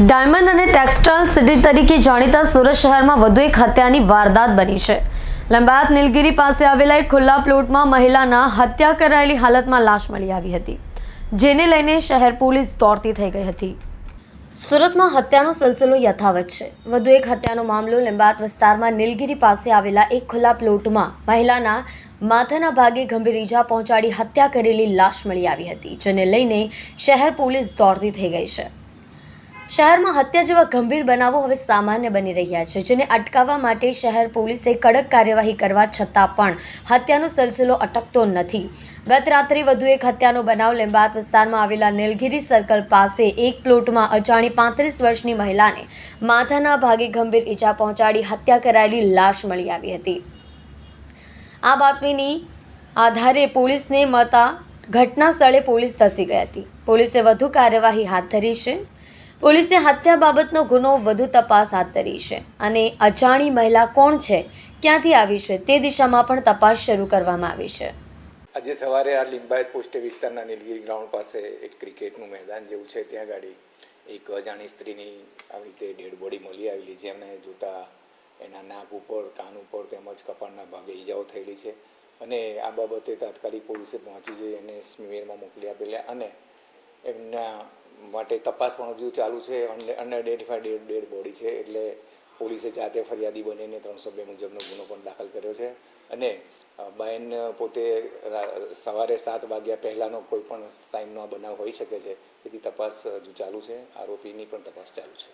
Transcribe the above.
Diamond અને textile city તરીકે જાણીતા સુરત શહેરમાં વધુ એક હત્યાની વારદાત બની છે। લંબાયત નીલગિરી પાસે આવેલા એક ખુલ્લા પ્લોટમાં મહિલાના હત્યા કરાયેલી હાલતમાં લાશ મળી આવી હતી, જેને લઈને શહેર પોલીસ દોડતી થઈ ગઈ હતી। સુરતમાં હત્યાનો સિલસિલો યથાવત છે। વધુ એક હત્યાનો મામલો લંબાયત વિસ્તારમાં નીલગિરી પાસે આવેલા એક ખુલ્લા પ્લોટમાં મહિલાના માથાના ભાગે ગંભીર ઈજા પહોંચાડી હત્યા કરેલી લાશ મળી આવી હતી, જેને લઈને શહેર પોલીસ દોડતી થઈ ગઈ છે। શહેરમાં હત્યા જેવા ગંભીર બનાવો હવે સામાન્ય બની રહ્યા છે, જેને અટકાવવા માટે શહેર પોલીસે કડક કાર્યવાહી કરવા છતાં પણ હત્યાનો સિલસિલો અટકતો નથી। ગત રાત્રે વધુ એક હત્યાનો બનાવ લંબાયત વિસ્તારમાં આવેલા નીલગિરી સર્કલ પાસે એક પ્લોટમાં અજાણી 35 વર્ષની મહિલાને માથાના ભાગે ગંભીર ઈજા પહોંચાડી હત્યા કરાયેલી લાશ મળી આવી હતી। આ બાતમીની આધારે પોલીસને મળતા ઘટના સ્થળે પોલીસ ધસી ગઈ હતી। પોલીસે વધુ કાર્યવાહી હાથ ધરી છે। પોલીસે હત્યા બાબતનો ગુનો વધુ તપાસ હાથ ધરી છે અને અજાણી મહિલા કોણ છે, ક્યાંથી આવી છે તે દિશામાં પણ તપાસ શરૂ કરવામાં આવી છે। આજે સવારે આ લિંબાયત પોસ્ટ વિસ્તારના નીલગિરી ગ્રાઉન્ડ પાસે એક ક્રિકેટનું મેદાન જેવું છે, ત્યાં ગાડી એક અજાણી સ્ત્રીની આવી રીતે ડેડ બોડી મળી આવેલી, જેમને જોતા એના નાક ઉપર, કાન ઉપર તેમજ કપાળના ભાગે ઈજાઓ થયેલી છે અને આ બાબતે તાત્કાલિક પોલીસે પહોંચી જઈ અને સ્મીમેરમાં મોકલી આપેલા અને એમના માટે તપાસ પણ હજુ ચાલુ છે। અનઆઇડેન્ટિફાઈડ ડેડ બોડી છે, એટલે પોલીસે જાતે ફરિયાદી બનીને 302 મુજબનો ગુનો પણ દાખલ કર્યો છે અને બહેન પોતે સવારે 7 વાગ્યા પહેલાંનો કોઈ પણ ટાઈમનો બનાવ હોઈ શકે છે, તેથી તપાસ હજુ ચાલુ છે। આરોપીની પણ તપાસ ચાલુ છે।